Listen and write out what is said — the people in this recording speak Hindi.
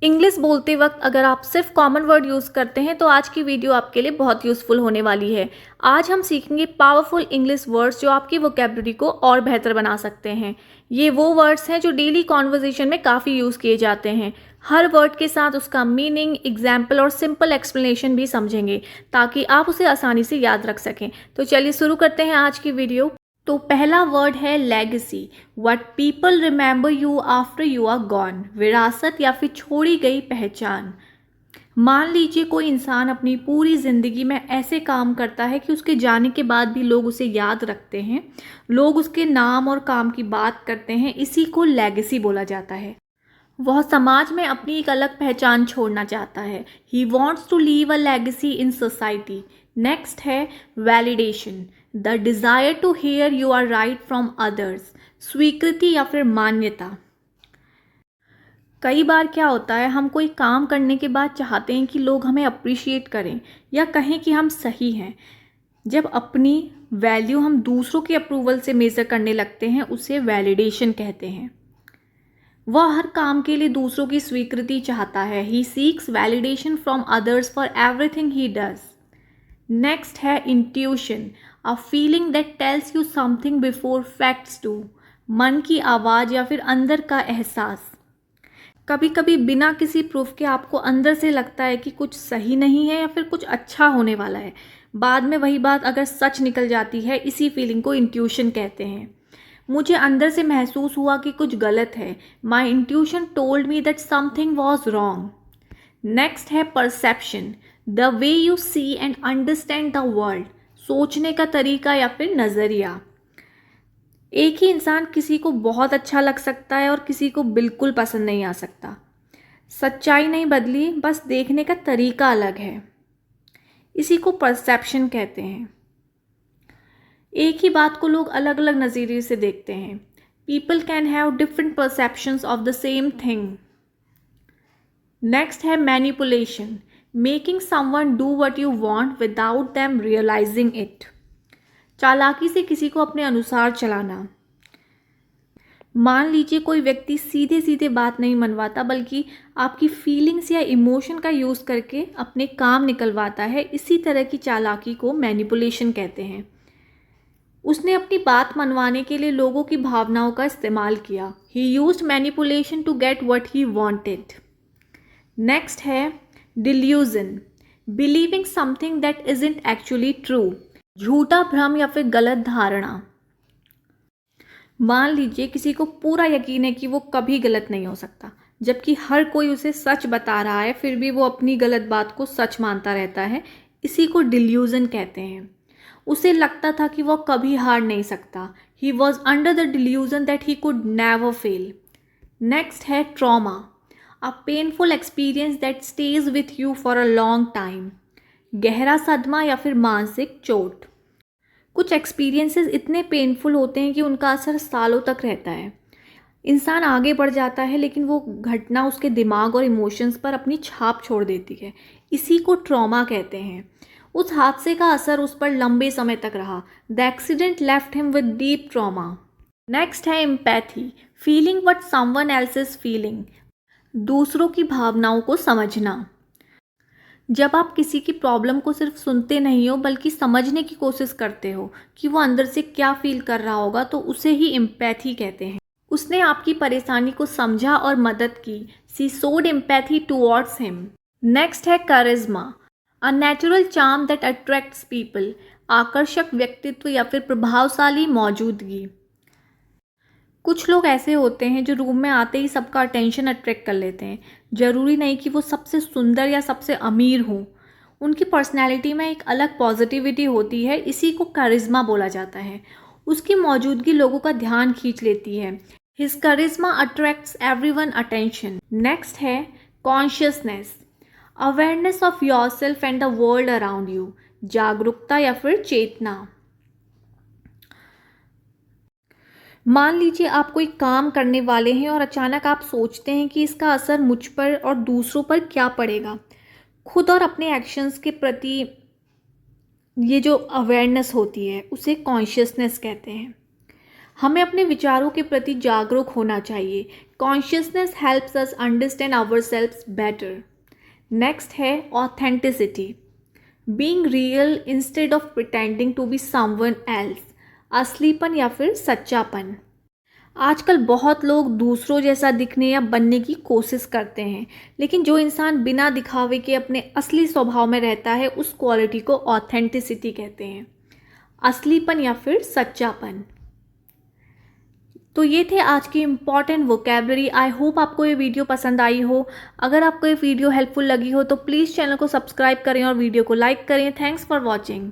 इंग्लिश बोलते वक्त अगर आप सिर्फ कॉमन वर्ड यूज़ करते हैं तो आज की वीडियो आपके लिए बहुत यूज़फुल होने वाली है। आज हम सीखेंगे पावरफुल इंग्लिश वर्ड्स जो आपकी वोकैबुलरी को और बेहतर बना सकते हैं। ये वो वर्ड्स हैं जो डेली कॉन्वर्जेशन में काफ़ी यूज़ किए जाते हैं। हर वर्ड के साथ उसका मीनिंग, एग्जाम्पल और सिंपल एक्सप्लेनेशन भी समझेंगे ताकि आप उसे आसानी से याद रख सकें। तो चलिए शुरू करते हैं आज की वीडियो। तो पहला वर्ड है legacy. What people remember you after you are gone. विरासत या फिर छोड़ी गई पहचान। मान लीजिए कोई इंसान अपनी पूरी ज़िंदगी में ऐसे काम करता है कि उसके जाने के बाद भी लोग उसे याद रखते हैं, लोग उसके नाम और काम की बात करते हैं, इसी को लेगेसी बोला जाता है। वह समाज में अपनी एक अलग पहचान छोड़ना चाहता है। He wants to leave a legacy in society. Next है validation. The desire to hear you are right from others. स्वीकृति या फिर मान्यता। कई बार क्या होता है, हम कोई काम करने के बाद चाहते हैं कि लोग हमें अप्रिशिएट करें या कहें कि हम सही हैं। जब अपनी वैल्यू हम दूसरों के अप्रूवल से मेज़र करने लगते हैं, उसे वैलिडेशन कहते हैं। वह हर काम के लिए दूसरों की स्वीकृति चाहता है। He seeks validation from others for everything he does. Next है intuition. A feeling that tells you something before facts do. मन की आवाज़ या फिर अंदर का एहसास। कभी कभी बिना किसी प्रूफ के आपको अंदर से लगता है कि कुछ सही नहीं है या फिर कुछ अच्छा होने वाला है। बाद में वही बात अगर सच निकल जाती है, इसी फीलिंग को इंट्यूशन कहते हैं। मुझे अंदर से महसूस हुआ कि कुछ गलत है। My intuition told me that something was wrong. Next है perception. The way you see and understand the world. सोचने का तरीका या फिर नज़रिया। एक ही इंसान किसी को बहुत अच्छा लग सकता है और किसी को बिल्कुल पसंद नहीं आ सकता। सच्चाई नहीं बदली, बस देखने का तरीका अलग है। इसी को परसेप्शन कहते हैं। एक ही बात को लोग अलग अलग नज़रिए से देखते हैं। People can have different perceptions of the same thing. Next है manipulation. Making someone do what you want without them realising it. चालाकी से किसी को अपने अनुसार चलाना। मान लीजिए कोई व्यक्ति सीधे सीधे बात नहीं मनवाता, बल्कि आपकी फीलिंग्स या इमोशन का यूज़ करके अपने काम निकलवाता है। इसी तरह की चालाकी को मैनिपुलेशन कहते हैं। उसने अपनी बात मनवाने के लिए लोगों की भावनाओं का इस्तेमाल किया। He used manipulation to get what he wanted. Next है delusion. Believing something that isn't actually true. झूठा भ्रम या फिर गलत धारणा। मान लीजिए किसी को पूरा यकीन है कि वो कभी गलत नहीं हो सकता, जबकि हर कोई उसे सच बता रहा है, फिर भी वो अपनी गलत बात को सच मानता रहता है। इसी को डिल्यूजन कहते हैं। उसे लगता था कि वह कभी हार नहीं सकता। He was under the delusion that he could never fail. Next है trauma. A painful experience that stays with you for a long time. गहरा सदमा या फिर मानसिक चोट। कुछ एक्सपीरियंसेस इतने पेनफुल होते हैं कि उनका असर सालों तक रहता है। इंसान आगे बढ़ जाता है, लेकिन वो घटना उसके दिमाग और इमोशंस पर अपनी छाप छोड़ देती है। इसी को ट्रॉमा कहते हैं। उस हादसे का असर उस पर लंबे समय तक रहा। The accident left him with deep trauma. Next है empathy. Feeling what someone else is feeling. दूसरों की भावनाओं को समझना। जब आप किसी की प्रॉब्लम को सिर्फ सुनते नहीं हो, बल्कि समझने की कोशिश करते हो कि वो अंदर से क्या फील कर रहा होगा, तो उसे ही एम्पैथी कहते हैं। उसने आपकी परेशानी को समझा और मदद की। She showed empathy towards him. Next है charisma. A natural charm that attracts people. आकर्षक व्यक्तित्व या फिर प्रभावशाली मौजूदगी। कुछ लोग ऐसे होते हैं जो रूम में आते ही सबका अटेंशन अट्रैक्ट कर लेते हैं। ज़रूरी नहीं कि वो सबसे सुंदर या सबसे अमीर हो। उनकी पर्सनैलिटी में एक अलग पॉजिटिविटी होती है। इसी को करिश्मा बोला जाता है। उसकी मौजूदगी लोगों का ध्यान खींच लेती है। हिज करिश्मा अट्रैक्ट्स एवरीवन अटेंशन। नेक्स्ट है consciousness. Awareness of yourself and the world around you. जागरूकता या फिर चेतना। मान लीजिए आप कोई काम करने वाले हैं और अचानक आप सोचते हैं कि इसका असर मुझ पर और दूसरों पर क्या पड़ेगा। खुद और अपने एक्शंस के प्रति ये जो अवेयरनेस होती है, उसे कॉन्शियसनेस कहते हैं। हमें अपने विचारों के प्रति जागरूक होना चाहिए। Consciousness helps us understand ourselves better. Next है authenticity, being real instead of pretending to be someone else. असलीपन या फिर सच्चापन। आजकल बहुत लोग दूसरों जैसा दिखने या बनने की कोशिश करते हैं, लेकिन जो इंसान बिना दिखावे के अपने असली स्वभाव में रहता है उस क्वालिटी को ऑथेंटिसिटी कहते हैं। असलीपन या फिर सच्चापन। तो ये थे आज की इम्पॉर्टेंट वोकैबलरी। आई होप आपको ये वीडियो पसंद आई हो। अगर आपको ये वीडियो हेल्पफुल लगी हो तो प्लीज़ चैनल को सब्सक्राइब करें और वीडियो को लाइक करें। Thanks for watching.